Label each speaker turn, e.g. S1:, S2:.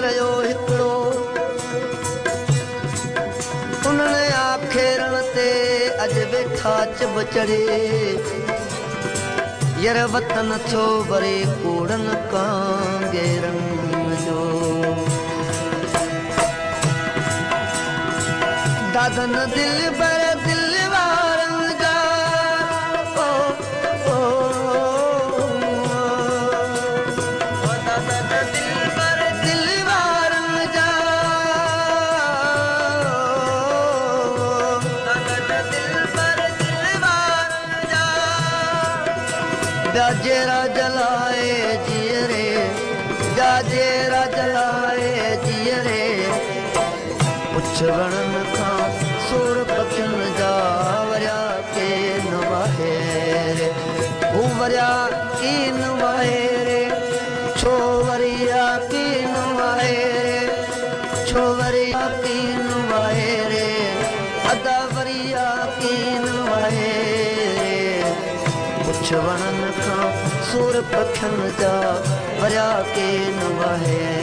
S1: रहियो हिकिड़ो उन्हनि आखेरण ते अॼु वेठा चब चढ़े यर वतन छो वरे कूड़नि कांगेरनि जो दादन दिल बर दिल वारनि जा दादन दिल बर दिल वारनि जा दादन दिल बर दिल वारनि जा जाजेरा जलाए जियरे जाजेरा जलाए जियरे पुछवणनि खां सुर पखियुनि जा वरिया के न वाहे रे हू वरिया की न वाहे रे छो वरिया की न वाहे रे छो वरिया की न वाहे रे अदा वरिया की न वाहे रे पुछवणनि खां सुर पखियुनि जा वरिया के न वाहे